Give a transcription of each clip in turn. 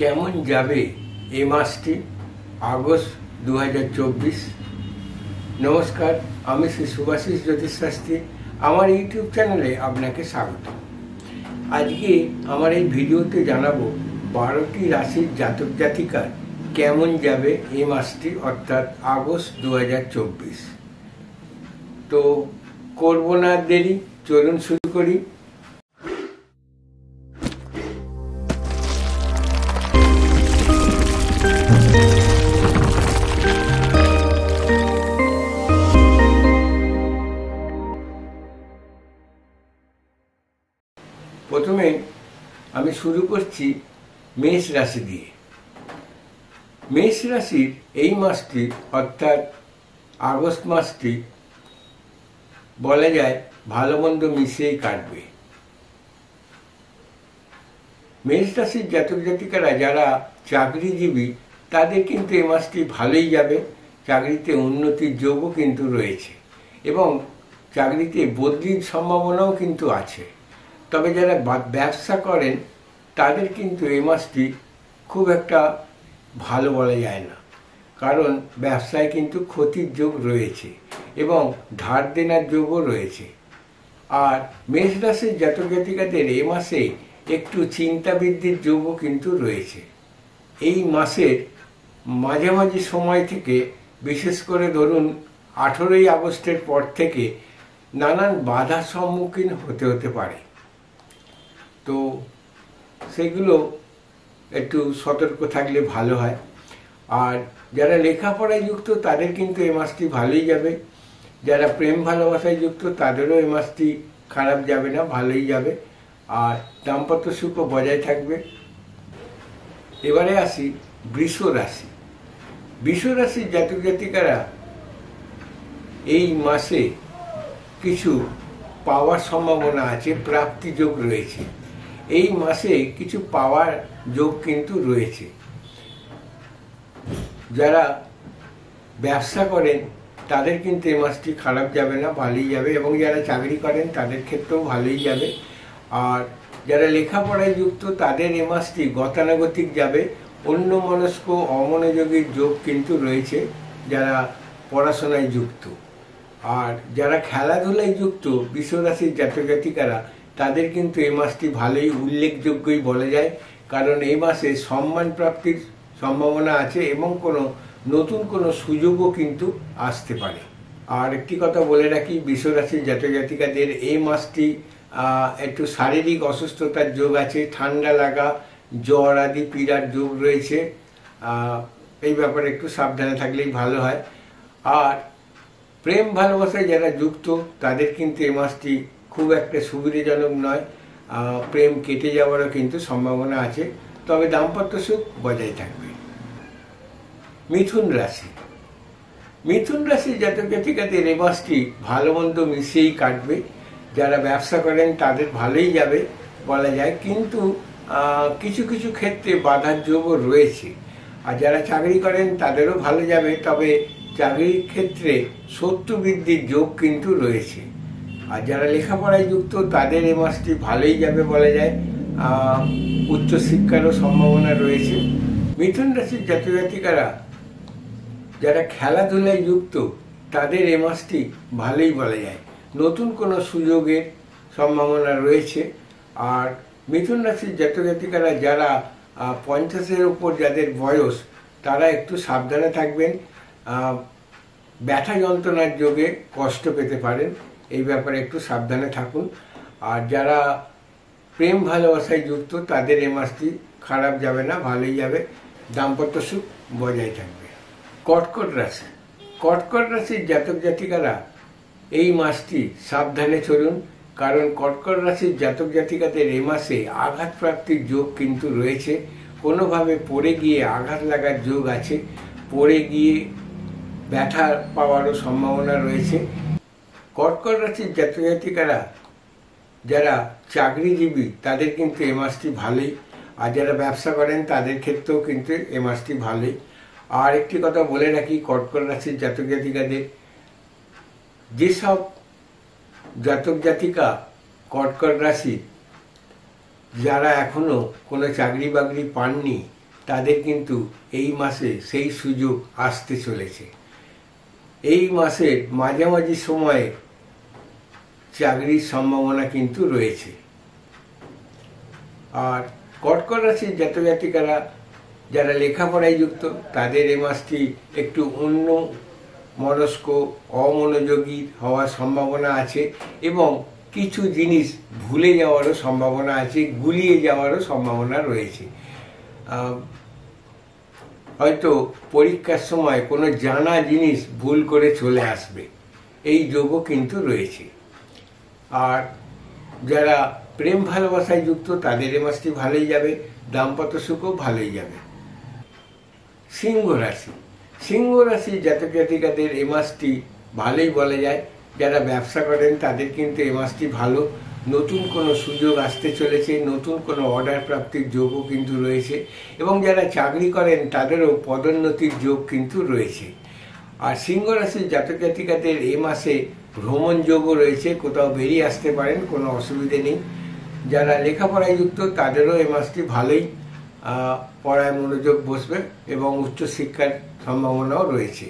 কেমন যাবে এই মাসটি আগস্ট 2024। নমস্কার, আমি শ্রী সুভাষিস জ্যোতিষ শাস্ত্রী। আমার ইউটিউব চ্যানেলে আপনাকে স্বাগত। আজকে আমার এই ভিডিওতে জানাবো 12টি রাশির জাতক জাতিকার কেমন যাবে এই মাসটি অর্থাৎ আগস্ট 2024। তো করবো না দেরি, চলুন শুরু করি। প্রথমে আমি শুরু করছি মেষ রাশি দিয়ে। মেষ রাশির এই মাসটি অর্থাৎ আগস্ট মাসটি বলা যায় ভালো মন্দ মিশিয়েই কাটবে। মেষ রাশির জাতক জাতিকারা যারা চাকরিজীবী তাদের কিন্তু এই মাসটি ভালোই যাবে। চাকরিতে উন্নতির যোগও কিন্তু রয়েছে এবং চাকরিতে বদলির সম্ভাবনাও কিন্তু আছে। তবে যারা ব্যবসা করেন তাদের কিন্তু এই মাসটি খুব একটা ভালো বলা যায় না, কারণ ব্যবসায় কিন্তু ক্ষতির যোগ রয়েছে এবং ধার দেনার যোগও রয়েছে। আর মেষ রাশির জাতক জাতিকাদের এই মাসে একটু চিন্তা বৃদ্ধির যোগও কিন্তু রয়েছে। এই মাসের মাঝামাঝি সময় থেকে, বিশেষ করে ধরুন 18ই আগস্টের পর থেকে নানান বাধার সম্মুখীন হতে পারে। তো সেগুলো একটু সতর্ক থাকলে ভালো হয়। আর যারা লেখাপড়ায় যুক্ত তাদের কিন্তু এই মাসটি ভালোই যাবে। যারা প্রেম ভালোবাসায় যুক্ত তাদেরও এই মাসটি খারাপ যাবে না, ভালোই যাবে। আর দাম্পত্য সুখও বজায় থাকবে। এবারে আসি বৃষ রাশি। বৃষ রাশির জাতক জাতিকারা এই মাসে কিছু পাওয়ার সম্ভাবনা আছে, প্রাপ্তি যোগ রয়েছে। এই মাসে কিছু পাওয়ার যোগ কিন্তু রয়েছে। যারা ব্যবসা করেন তাদের কিন্তু এই মাসটি খারাপ যাবে না, ভালোই যাবে। এবং যারা চাকরি করেন তাদের ক্ষেত্রেও ভালোই যাবে। আর যারা লেখাপড়ায় যুক্ত তাদের এই মাসটি গতানুগতিক যাবে। অন্যমনস্ক অমনোযোগীর যোগ কিন্তু রয়েছে যারা পড়াশোনায় যুক্ত। আর যারা খেলাধুলায় যুক্ত বৃষ রাশির জাতক জাতিকারা তাদের কিন্তু এই মাসটি ভালোই উল্লেখযোগ্যই বলা যায়, কারণ এই মাসে সম্মান প্রাপ্তির সম্ভাবনা আছে এবং নতুন কোনো সুযোগও কিন্তু আসতে পারে। আর একটি কথা বলে রাখি, বৃষ রাশির জাতক জাতিকাদের এই মাসটি একটু শারীরিক অসুস্থতার যোগ আছে। ঠান্ডা লাগা, জ্বর আদি পীড়ার যোগ রয়েছে। এই ব্যাপারে একটু সাবধানে থাকলেই ভালো হয়। আর প্রেম ভালোবাসায় যারা যুক্ত তাদের কিন্তু এই মাসটি খুব একটা সুবিধাজনক নয়। প্রেম কেটে যাওয়ারও কিন্তু সম্ভাবনা আছে, তবে দাম্পত্য সুখ বজায় থাকবে। মিথুন রাশি। মিথুন রাশির জাতক জাতিকাদের এই মাসটি ভালো মন্দ মিশিয়েই কাটবে। যারা ব্যবসা করেন তাদের ভালোই যাবে বলা যায়, কিন্তু কিছু কিছু ক্ষেত্রে বাধার যোগও রয়েছে। আর যারা চাকরি করেন তাদেরও ভালো যাবে, তবে চাকরির ক্ষেত্রে শত্রু বৃদ্ধির যোগ কিন্তু রয়েছে। আর যারা লেখাপড়ায় যুক্ত তাদের এই মাসটি ভালোই যাবে বলা যায়। উচ্চশিক্ষারও সম্ভাবনা রয়েছে। মিথুন রাশির জাতক জাতিকারা যারা খেলাধুলায় যুক্ত তাদের এই মাসটি ভালোই বলা যায়। নতুন কোনো সুযোগের সম্ভাবনা রয়েছে। আর মিথুন রাশির জাতক জাতিকারা যারা 50-এর উপর যাদের বয়স তারা একটু সাবধানে থাকবেন। ব্যথা যন্ত্রণার যোগে কষ্ট পেতে পারেন, এই ব্যাপারে একটু সাবধানে থাকুন। আর যারা প্রেম ভালোবাসায় যুক্ত তাদের এই মাসটি খারাপ যাবে না, ভালোই যাবে। দাম্পত্য সুখ বজায় থাকবে। কর্কট রাশি। কর্কট রাশির জাতক জাতিকারা এই মাসটি সাবধানে চলুন, কারণ কর্কট রাশির জাতক জাতিকাদের এই মাসে আঘাত প্রাপ্তির যোগ কিন্তু রয়েছে। কোনোভাবে পড়ে গিয়ে আঘাত লাগার যোগ আছে, পড়ে গিয়ে ব্যথা পাওয়ারও সম্ভাবনা রয়েছে। কর্কট রাশির জাতক জাতিকারা যারা চাকরিজীবী তাদের কিন্তু এই মাসটি ভালোই। আর যারা ব্যবসা করেন তাদের ক্ষেত্রেও কিন্তু এই মাসটি ভালোই। আর একটি কথা বলে রাখি, কর্কট রাশির জাতক জাতিকাদের যেসব জাতক জাতিকা কর্কট রাশি যারা এখনো কোনো চাকরি বাকরি পাননি তাদের কিন্তু এই মাসে সেই সুযোগ আসতে চলেছে। এই মাসের মাঝামাঝি সময়ে চাকরির সম্ভাবনা কিন্তু রয়েছে। আর কর্কট রাশির জাতক জাতিকারা যারা লেখাপড়ায় যুক্ত তাদের এই মাসটি একটু অন্য মনস্ক অমনোযোগী হওয়ার সম্ভাবনা আছে এবং কিছু জিনিস ভুলে যাওয়ারও সম্ভাবনা আছে, গুলিয়ে যাওয়ারও সম্ভাবনা রয়েছে। হয়তো পরীক্ষার সময় কোনো জানা জিনিস ভুল করে চলে আসবে, এই যোগও কিন্তু রয়েছে। আর যারা প্রেম ভালোবাসায় যুক্ত তাদের এ মাসটি ভালোই যাবে, দাম্পত্য সুখও ভালোই যাবে। সিংহ রাশি, সিংহ রাশির জাতক জাতিকাদের এ মাসটি ভালোই বলা যায়। যারা ব্যবসা করেন তাদের কিন্তু এ মাসটি ভালো, নতুন কোনো সুযোগ আসতে চলেছে, নতুন কোনো অর্ডার প্রাপ্তির যোগও কিন্তু রয়েছে এবং যারা চাকরি করেন তাদেরও পদোন্নতির যোগ কিন্তু রয়েছে। আর সিংহ রাশির জাতক জাতিকাদের এ মাসে ভ্রমণ যোগও রয়েছে, কোথাও বেরিয়ে আসতে পারেন, কোনো অসুবিধে নেই। যারা লেখাপড়ায় যুক্ত তাদেরও এ মাসটি ভালোই, পড়ায় মনোযোগ বসবে এবং উচ্চশিক্ষার সম্ভাবনাও রয়েছে।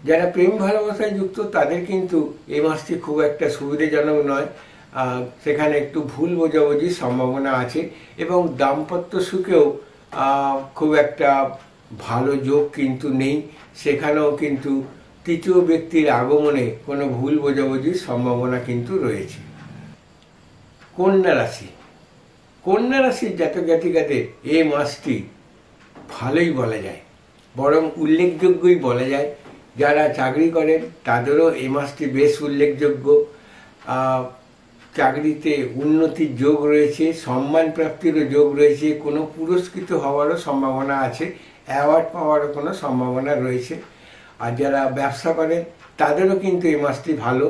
যারা প্রেম ভালোবাসায় যুক্ত তাদের কিন্তু এই মাসটি খুব একটা সুবিধাজনক নয়, সেখানে একটু ভুল বোঝাবুঝির সম্ভাবনা আছে এবং দাম্পত্য সুখেও খুব একটা ভালো যোগ কিন্তু নেই, সেখানেও কিন্তু তৃতীয় ব্যক্তির আগমনে কোনো ভুল বোঝাবুঝির সম্ভাবনা কিন্তু রয়েছে। কন্যা রাশি, কন্যা রাশির জাতক জাতিকাদের এই মাসটি ভালোই বলা যায়, বরং উল্লেখযোগ্যই বলা যায়। যারা চাকরি করেন তাদেরও এই মাসটি বেশ উল্লেখযোগ্য। চাকরিতে উন্নতির যোগ রয়েছে, সম্মান প্রাপ্তিরও যোগ রয়েছে, কোনো পুরস্কৃত হওয়ারও সম্ভাবনা আছে, অ্যাওয়ার্ড পাওয়ারও কোনো সম্ভাবনা রয়েছে। আর যারা ব্যবসা করেন তাদেরও কিন্তু এই মাসটি ভালো,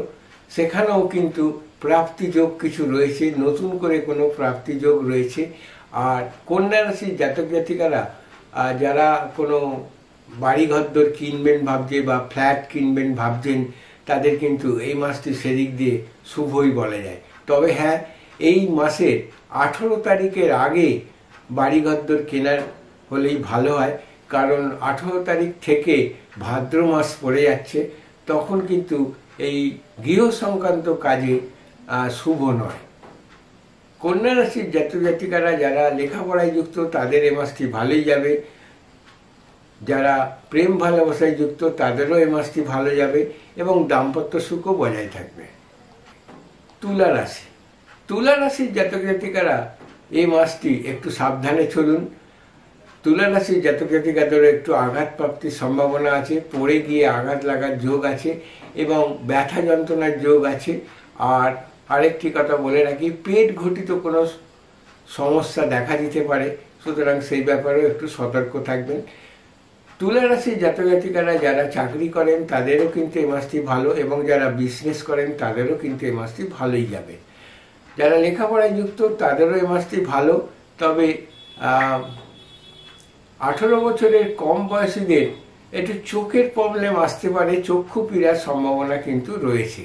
সেখানেও কিন্তু প্রাপ্তি যোগ কিছু রয়েছে, নতুন করে কোনো প্রাপ্তি যোগ রয়েছে। আর কন্যা রাশির জাতক জাতিকারা যারা কোনো বাড়ি ঘরদোর কিনবেন ভাবছে বা ফ্ল্যাট কিনবেন ভাবছেন তাদের কিন্তু এই মাসটি সেদিক দিয়ে শুভই বলা যায়। তবে হ্যাঁ, এই মাসের 18 তারিখের আগে বাড়ি ঘরদোর কেনার হলেই ভালো হয়, কারণ 18 তারিখ থেকে ভাদ্র মাস পড়ে যাচ্ছে, তখন কিন্তু এই গৃহ সংক্রান্ত কাজে শুভ নয়। কন্যা রাশির জাতক জাতিকারা যারা লেখাপড়ায় যুক্ত তাদের এ মাসটি ভালোই যাবে, যারা প্রেম ভালোবাসায় যুক্ত তাদেরও এ মাসটি ভালো যাবে এবং দাম্পত্য সুখও বজায় থাকবে। তুলা রাশি, তুলা রাশির জাতক জাতিকারা এই মাসটি একটু সাবধানে চলুন। তুলা রাশির জাতক জাতিকাদেরও একটু আঘাত প্রাপ্তির সম্ভাবনা আছে, পড়ে গিয়ে আঘাত লাগার যোগ আছে এবং ব্যথা যন্ত্রণার যোগ আছে। আর আরেকটি কথা বলে রাখি, পেট ঘটিত কোনো সমস্যা দেখা দিতে পারে, সুতরাং সেই ব্যাপারেও একটু সতর্ক থাকবেন। তুলা রাশির জাতক জাতিকারা যারা চাকরি করেন তাদেরও কিন্তু এই মাসটি ভালো এবং যারা বিজনেস করেন তাদেরও কিন্তু এই মাসটি ভালোই যাবে। যারা লেখাপড়ায় যুক্ত তাদেরও এই মাসটি ভালো, তবে 18 বছরের কম বয়সীদের একটু চোখের প্রবলেম আসতে পারে, চক্ষু পীড়ার সম্ভাবনা কিন্তু রয়েছে,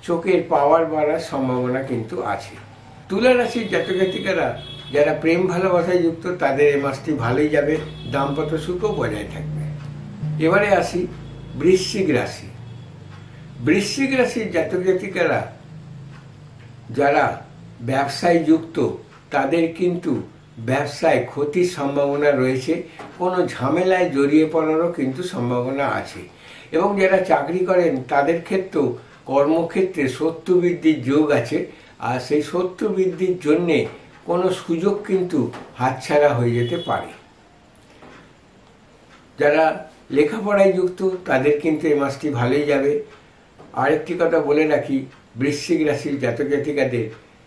চোখের পাওয়ার বাড়ার সম্ভাবনা কিন্তু আছে। তুলা রাশির জাতক জাতিকারা যারা প্রেম ভালোবাসায় যুক্ত তাদের এই মাসটি ভালোই যাবে, দাম্পত্য সুখও বজায় থাকবে। এবারে আসি বৃশ্চিক রাশি। বৃশ্চিক রাশির জাতক জাতিকারা যারা ব্যবসায় যুক্ত তাদের কিন্তু ব্যবসায় ক্ষতির সম্ভাবনা রয়েছে, কোনো ঝামেলায় জড়িয়ে পড়ারও কিন্তু সম্ভাবনা আছে এবং যারা চাকরি করেন তাদের ক্ষেত্রেও কর্মক্ষেত্রে শত্রু বৃদ্ধির যোগ আছে। আর সেই শত্রু বৃদ্ধির জন্যে কোনো সুযোগ কিন্তু হাতছাড়া হয়ে যেতে পারে। যারা লেখাপড়ায় যুক্ত তাদের কিন্তু এই মাসটি ভালোই যাবে। আরেকটি কথা বলে রাখি, বৃশ্চিক রাশির জাতক জাতিকাদের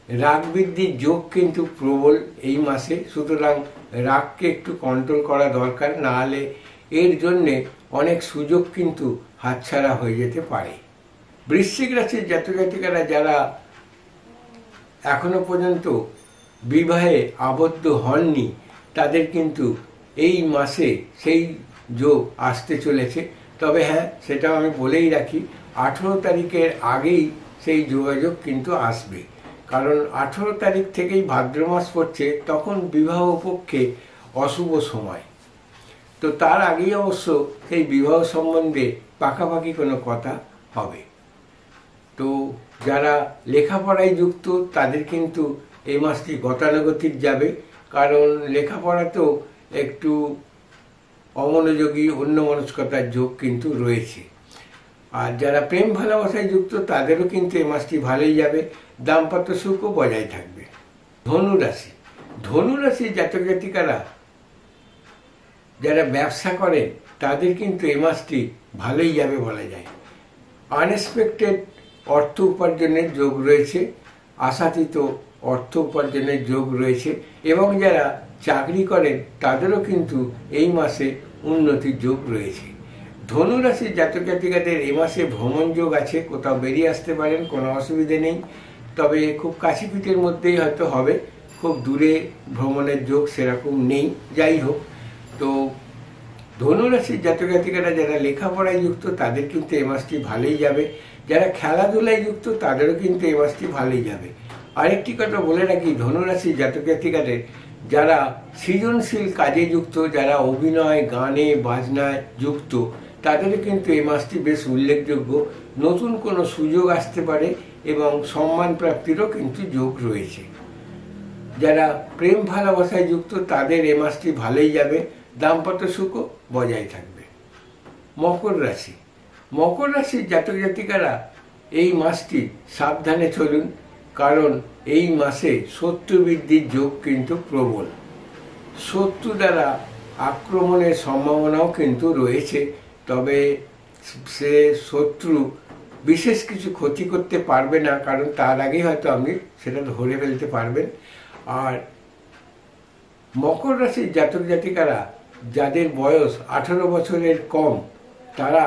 রাগ বৃদ্ধির যোগ কিন্তু প্রবল এই মাসে, সুতরাং রাগকে একটু কন্ট্রোল করা দরকার, না হলে এর জন্যে অনেক সুযোগ কিন্তু হাতছাড়া হয়ে যেতে পারে। বৃশ্চিক রাশির জাতক জাতিকারা যারা এখনো পর্যন্ত বিবাহে আবদ্ধ হননি তাদের কিন্তু এই মাসে সেই যোগ আসতে চলেছে। তবে হ্যাঁ, সেটাও আমি বলেই রাখি, 18 তারিখের আগেই সেই যোগাযোগ কিন্তু আসবে, কারণ 18 তারিখ থেকেই ভাদ্র মাস পড়ছে, তখন বিবাহ পক্ষে অশুভ সময়। তো তার আগেই অবশ্য সেই বিবাহ সম্বন্ধে পাকাপাকি কোনো কথা হবে। তো যারা লেখাপড়ায় যুক্ত তাদের কিন্তু এই মাসটি গতানুগতিক যাবে, কারণ লেখাপড়াতেও একটু অমনোযোগী অন্যমনস্কতার যোগ কিন্তু রয়েছে। আর যারা প্রেম ভালোবাসায় যুক্ত তাদেরও কিন্তু এই মাসটি ভালোই যাবে, দাম্পত্য সুখও বজায় থাকবে। ধনুরাশি, ধনুরাশির জাতক জাতিকারা যারা ব্যবসা করেন তাদের কিন্তু এই মাসটি ভালোই যাবে বলা যায়। আনএক্সপেক্টেড অর্থ উপার্জনের যোগ রয়েছে, আশাতীত অর্থ উপার্জনের যোগ রয়েছে, এবং যারা চাকরি করেন তাদেরও কিন্তু এই মাসে উন্নতির যোগ রয়েছে। ধনুরাশির জাতক জাতিকাদের এই মাসে ভ্রমণ যোগ আছে, কোথাও বেরিয়ে আসতে পারেন, কোনো অসুবিধে নেই। তবে খুব কাছিপিঠের মধ্যেই হয়তো হবে, খুব দূরে ভ্রমণের যোগ সেরকম নেই। যাই হোক, তো ধনুরাশির জাতক জাতিকারা যারা লেখাপড়ায় যুক্ত তাদের কিন্তু এই মাসটি ভালোই যাবে, যারা খেলাধুলায় যুক্ত তাদেরও কিন্তু এই মাসটি ভালোই যাবে। আরেকটি কথা বলে রাখি, ধনুরাশির জাতক জাতিকাদের যারা সৃজনশীল কাজে যুক্ত, যারা অভিনয় গানে বাজনায় যুক্ত তাদেরও কিন্তু এই মাসটি বেশ উল্লেখযোগ্য। নতুন কোনো সুযোগ আসতে পারে এবং সম্মান প্রাপ্তিরও কিন্তু যোগ রয়েছে। যারা প্রেম ভালোবাসায় যুক্ত তাদের এই মাসটি ভালোই যাবে, দাম্পত্য সুখও বজায় থাকবে। মকর রাশি, মকর রাশির জাতক জাতিকারা এই মাসটি সাবধানে চলুন, কারণ এই মাসে শত্রু বৃদ্ধির যোগ কিন্তু প্রবল। শত্রু দ্বারা আক্রমণের সম্ভাবনাও কিন্তু রয়েছে, তবে সে শত্রু বিশেষ কিছু ক্ষতি করতে পারবে না, কারণ তার আগেই হয়তো আপনি সেটা ধরে ফেলতে পারবেন। আর মকর রাশির জাতক জাতিকারা যাদের বয়স 18 বছরের কম তারা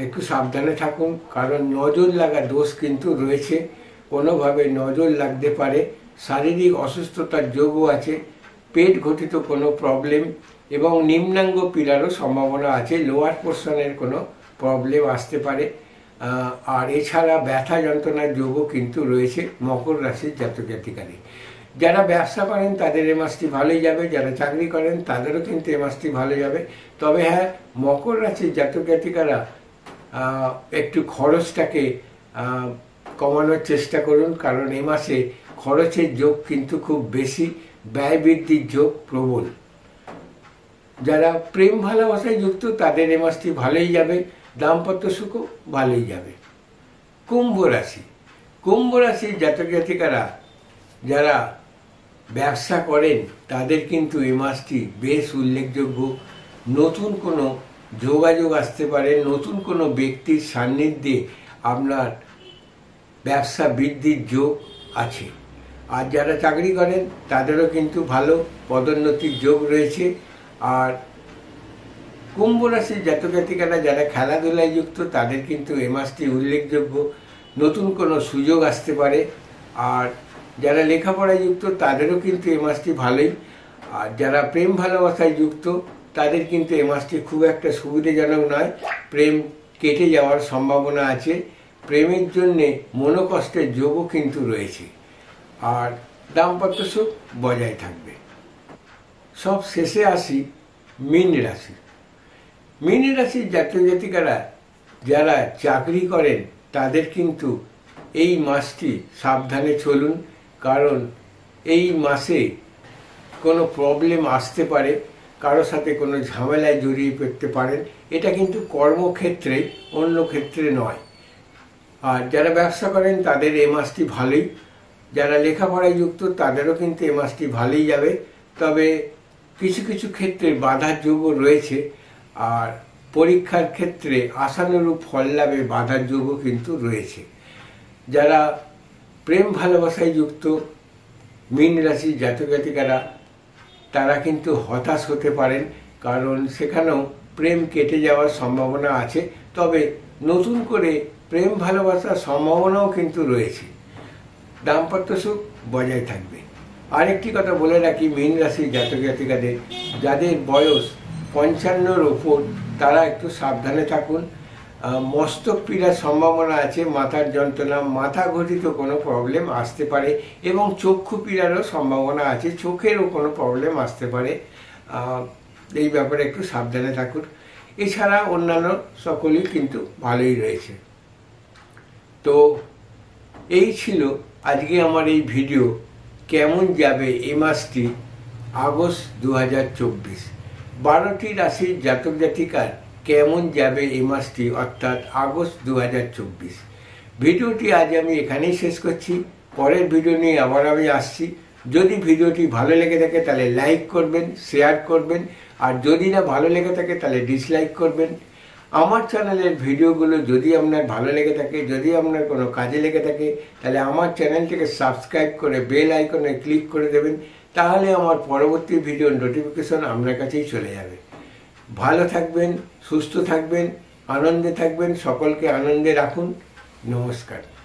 একটু সাবধানে থাকুন, কারণ নজর লাগা দোষ কিন্তু রয়েছে, কোনোভাবে নজর লাগতে পারে। শারীরিক অসুস্থতার যোগও আছে, পেট ঘটিত কোনো প্রবলেম এবং নিম্নাঙ্গ পীড়ারও সম্ভাবনা আছে, লোয়ার পোর্শনের কোনো প্রবলেম আসতে পারে। আর এছাড়া ব্যথা যন্ত্রণার যোগও কিন্তু রয়েছে মকর রাশির জাতক জাতিকাদের। যারা ব্যবসা করেন তাদের এ মাসটি ভালোই যাবে, যারা চাকরি করেন তাদেরও কিন্তু এ মাসটি ভালো যাবে। তবে হ্যাঁ, মকর রাশির জাতক জাতিকারা একটু খরচটাকে কমানোর চেষ্টা করুন, কারণ এ মাসে খরচের যোগ কিন্তু খুব বেশি, ব্যয় বৃদ্ধির যোগ প্রবল। যারা প্রেম ভালোবাসায় যুক্ত তাদের এ মাসটি ভালোই যাবে, দাম্পত্য সুখও ভালোই যাবে। কুম্ভ রাশি, কুম্ভ রাশির জাতক জাতিকারা যারা ব্যবসা করেন তাদের কিন্তু এই মাসটি বেশ উল্লেখযোগ্য। নতুন কোনো যোগাযোগ আসতে পারে, নতুন কোনো ব্যক্তির সান্নিধ্যে আপনার ব্যবসা বৃদ্ধির যোগ আছে। আর যারা চাকরি করেন তাদেরও কিন্তু ভালো পদোন্নতির যোগ রয়েছে। আর কুম্ভ রাশির জাতক জাতিকারা যারা খেলাধুলায় যুক্ত তাদের কিন্তু এই মাসটি উল্লেখযোগ্য, নতুন কোনো সুযোগ আসতে পারে। আর যারা লেখাপড়ায় যুক্ত তাদেরও কিন্তু এই মাসটি ভালোই। আর যারা প্রেম ভালোবাসায় যুক্ত তাদের কিন্তু এই মাসটি খুব একটা সুবিধাজনক নয়, প্রেম কেটে যাওয়ার সম্ভাবনা আছে, প্রেমের জন্যে মনোকষ্টের যোগও কিন্তু রয়েছে। আর দাম্পত্য সুখ বজায় থাকবে। সব শেষে আসি মীন রাশি। মীন রাশির জাতক জাতিকারা যারা চাকরি করেন তাদের কিন্তু এই মাসটি সাবধানে চলুন, কারণ এই মাসে কোনো প্রবলেম আসতে পারে, কারোর সাথে কোনো ঝামেলায় জড়িয়ে পড়তে পারেন। এটা কিন্তু কর্মক্ষেত্রে, অন্য ক্ষেত্রে নয়। আর যারা ব্যবসা করেন তাদের এই মাসটি ভালোই, যারা লেখাপড়ায় যুক্ত তাদেরও কিন্তু এই মাসটি ভালোই যাবে। তবে কিছু কিছু ক্ষেত্রে বাধার যোগও রয়েছে, আর পরীক্ষার ক্ষেত্রে আশানুরূপ ফল লাভে বাধার যোগও কিন্তু রয়েছে। যারা প্রেম ভালোবাসায় যুক্ত মীন রাশির জাতক জাতিকারা তারা কিন্তু হতাশ হতে পারেন, কারণ সেখানেও প্রেম কেটে যাওয়ার সম্ভাবনা আছে। তবে নতুন করে প্রেম ভালোবাসার সম্ভাবনাও কিন্তু রয়েছে, দাম্পত্য সুখ বজায় থাকবে। আরেকটি কথা বলে রাখি, মীন রাশির জাতক জাতিকাদের যাদের বয়স 55-র ওপর তারা একটু সাবধানে থাকুন। মস্তক পীড়ার সম্ভাবনা আছে, মাথার যন্ত্রণা, মাথা ঘটিত কোনো প্রবলেম আসতে পারে এবং চক্ষু পীড়ারও সম্ভাবনা আছে, চোখেরও কোনো প্রবলেম আসতে পারে। এই ব্যাপারে একটু সাবধানে থাকুন। এছাড়া অন্যান্য সকলেই কিন্তু ভালোই রয়েছে। তো এই ছিল আজকে আমার এই ভিডিও, কেমন যাবে এই মাসটি আগস্ট 2024। 12টি রাশির জাতক জাতিকার কেমন যাবে এই মাসটি অর্থাৎ আগস্ট 2024। ভিডিওটি আজ আমি এখানেই শেষ করছি। পরের ভিডিও নিয়ে আবার আমি আসছি। যদি ভিডিওটি ভালো লেগে থাকে তাহলে লাইক করবেন, শেয়ার করবেন, আর যদি না ভালো লেগে থাকে তাহলে ডিসলাইক করবেন। আমার চ্যানেলের ভিডিওগুলো যদি আপনার ভালো লেগে থাকে, যদি আপনার কোনো কাজে লেগে থাকে, তাহলে আমার চ্যানেলটিকে সাবস্ক্রাইব করে বেল আইকনে ক্লিক করে দেবেন। তাহলে আমার পরবর্তী ভিডিওর নোটিফিকেশন আপনার কাছেই চলে যাবে। ভালো থাকবেন, সুস্থ থাকবেন, আনন্দে থাকবেন, সকলকে আনন্দে রাখুন। নমস্কার।